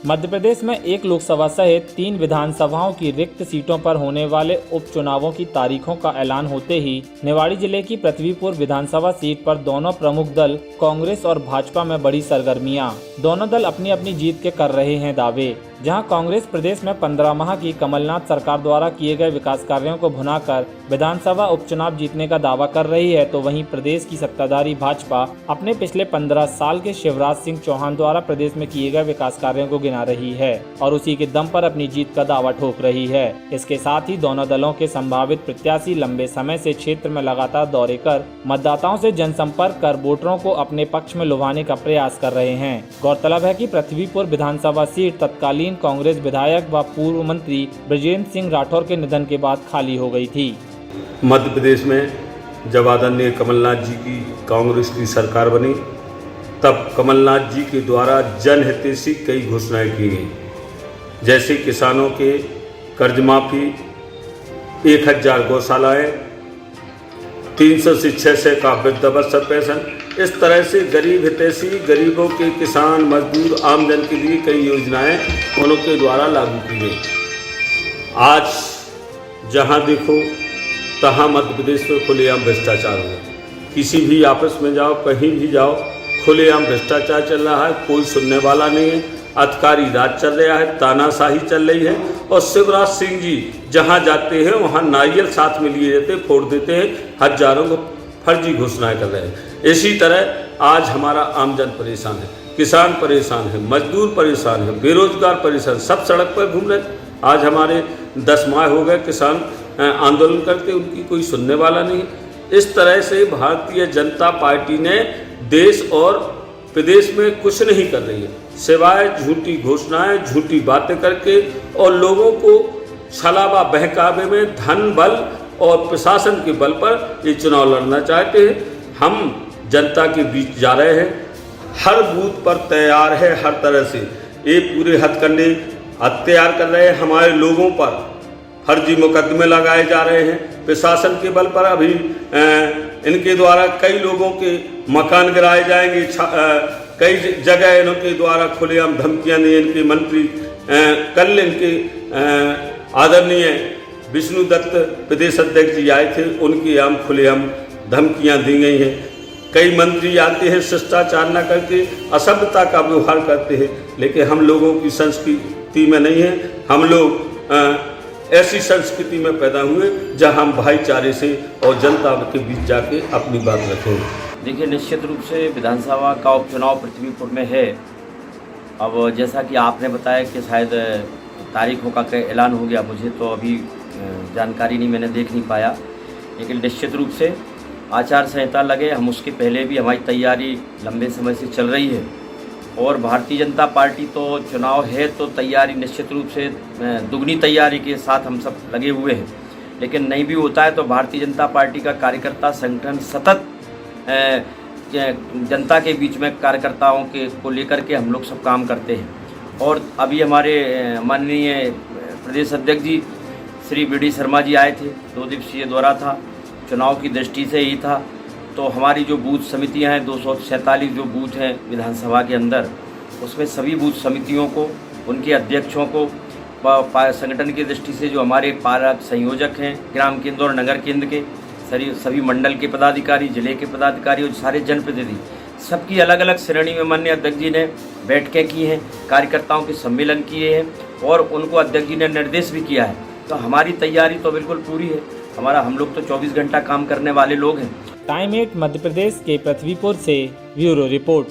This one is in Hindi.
मध्य प्रदेश में एक लोकसभा सहित 3 विधानसभाओं की रिक्त सीटों पर होने वाले उपचुनावों की तारीखों का ऐलान होते ही निवाड़ी जिले की पृथ्वीपुर विधानसभा सीट पर दोनों प्रमुख दल कांग्रेस और भाजपा में बड़ी सरगर्मियां। दोनों दल अपनी अपनी जीत के कर रहे हैं दावे। जहां कांग्रेस प्रदेश में 15 माह की कमलनाथ सरकार द्वारा किए गए विकास कार्यों को भुनाकर विधानसभा उपचुनाव जीतने का दावा कर रही है, तो वहीं प्रदेश की सत्ताधारी भाजपा अपने पिछले 15 साल के शिवराज सिंह चौहान द्वारा प्रदेश में किए गए विकास कार्यों को गिना रही है और उसी के दम पर अपनी जीत का दावा ठोक रही है। इसके साथ ही दोनों दलों के संभावित प्रत्याशी लंबे समय से क्षेत्र में लगातार दौरे कर मतदाताओं से जनसंपर्क कर वोटरों को अपने पक्ष में लुभाने का प्रयास कर रहे हैं। गौरतलब है कि पृथ्वीपुर विधानसभा सीट तत्कालीन कांग्रेस विधायक व पूर्व मंत्री बृजेंद्र सिंह राठौर के निधन के बाद खाली हो गई थी। मध्य प्रदेश में जब आदरणीय कमलनाथ जी की कांग्रेस की सरकार बनी, तब कमलनाथ जी के द्वारा जनहितैषी कई घोषणाएं की गई, जैसे किसानों के कर्ज माफी, 1000 गौशालाएं, 300 से 600 का वृद्धावस्था पेंशन। इस तरह से गरीब हितैषी, गरीबों के, किसान, मजदूर, आमजन के लिए कई योजनाएं उनके द्वारा लागू की गई। आज जहां देखो तहां मध्य प्रदेश में खुलेआम भ्रष्टाचार हो गया। किसी भी आपस में जाओ, कहीं भी जाओ, खुलेआम भ्रष्टाचार चल रहा है, कोई सुनने वाला नहीं है। अधिकारी राज चल रहा है, तानाशाही चल रही है और शिवराज सिंह जी जहां जाते हैं वहां नारियल साथ में लिए जाते, फोड़ देते हैं, हजारों को फर्जी घोषणाएं कर रहे हैं। इसी तरह आज हमारा आमजन परेशान है, किसान परेशान है, मजदूर परेशान है, बेरोजगार परेशान, सब सड़क पर घूम रहे। आज हमारे 10 माह हो गए किसान आंदोलन करते, उनकी कोई सुनने वाला नहीं। इस तरह से भारतीय जनता पार्टी ने देश और प्रदेश में कुछ नहीं कर रही है, सिवाय झूठी घोषणाएं, झूठी बातें करके और लोगों को छलावा बहकावे में धन बल और प्रशासन के बल पर ये चुनाव लड़ना चाहते हैं। हम जनता के बीच जा रहे हैं, हर बूथ पर तैयार है, हर तरह से ये पूरे हथकंडे तैयार कर रहे हैं। हमारे लोगों पर फर्जी मुकदमे लगाए जा रहे हैं प्रशासन के बल पर। अभी इनके द्वारा कई लोगों के मकान गिराए जाएंगे, कई जगह इनके द्वारा खुलेआम धमकियां दी। इनके मंत्री कल इनके आदरणीय विष्णु दत्त प्रदेश अध्यक्ष जी आए थे, उनकी आम खुलेआम धमकियां दी गई हैं। कई मंत्री आते हैं शिष्टाचार न करके असभ्यता का व्यवहार करते हैं, लेकिन हम लोगों की संस्कृति में नहीं है। हम लोग ऐसी संस्कृति में पैदा हुए जहां हम भाईचारे से और जनता के बीच जाके अपनी बात रखें। देखिए, निश्चित रूप से विधानसभा का उपचुनाव पृथ्वीपुर में है। अब जैसा कि आपने बताया कि शायद तारीखों का ऐलान हो गया, मुझे तो अभी जानकारी नहीं, मैंने देख नहीं पाया। लेकिन निश्चित रूप से आचार संहिता लगे, हम उसके पहले भी हमारी तैयारी लंबे समय से चल रही है। और भारतीय जनता पार्टी तो चुनाव है तो तैयारी निश्चित रूप से दुगनी तैयारी के साथ हम सब लगे हुए हैं। लेकिन नहीं भी होता है तो भारतीय जनता पार्टी का कार्यकर्ता संगठन सतत जनता के बीच में कार्यकर्ताओं के को लेकर के हम लोग सब काम करते हैं। और अभी हमारे माननीय प्रदेश अध्यक्ष जी श्री BD शर्मा जी आए थे, 2 दिवसीय दौरा था, चुनाव की दृष्टि से ही था। तो हमारी जो बूथ समितियां हैं, 247 जो बूथ हैं विधानसभा के अंदर, उसमें सभी बूथ समितियों को, उनके अध्यक्षों को, संगठन की दृष्टि से जो हमारे पालक संयोजक हैं ग्राम केंद्र और नगर केंद्र के, सभी मंडल के पदाधिकारी, जिले के पदाधिकारी और सारे जनप्रतिनिधि, सबकी अलग अलग श्रेणी में माननीय अध्यक्ष जी ने बैठकें की हैं, कार्यकर्ताओं के सम्मेलन किए हैं और उनको अध्यक्ष जी ने निर्देश भी किया है। तो हमारी तैयारी तो बिल्कुल पूरी है। हम लोग तो 24 घंटा काम करने वाले लोग हैं। टाइम 8 मध्य प्रदेश के पृथ्वीपुर से ब्यूरो रिपोर्ट।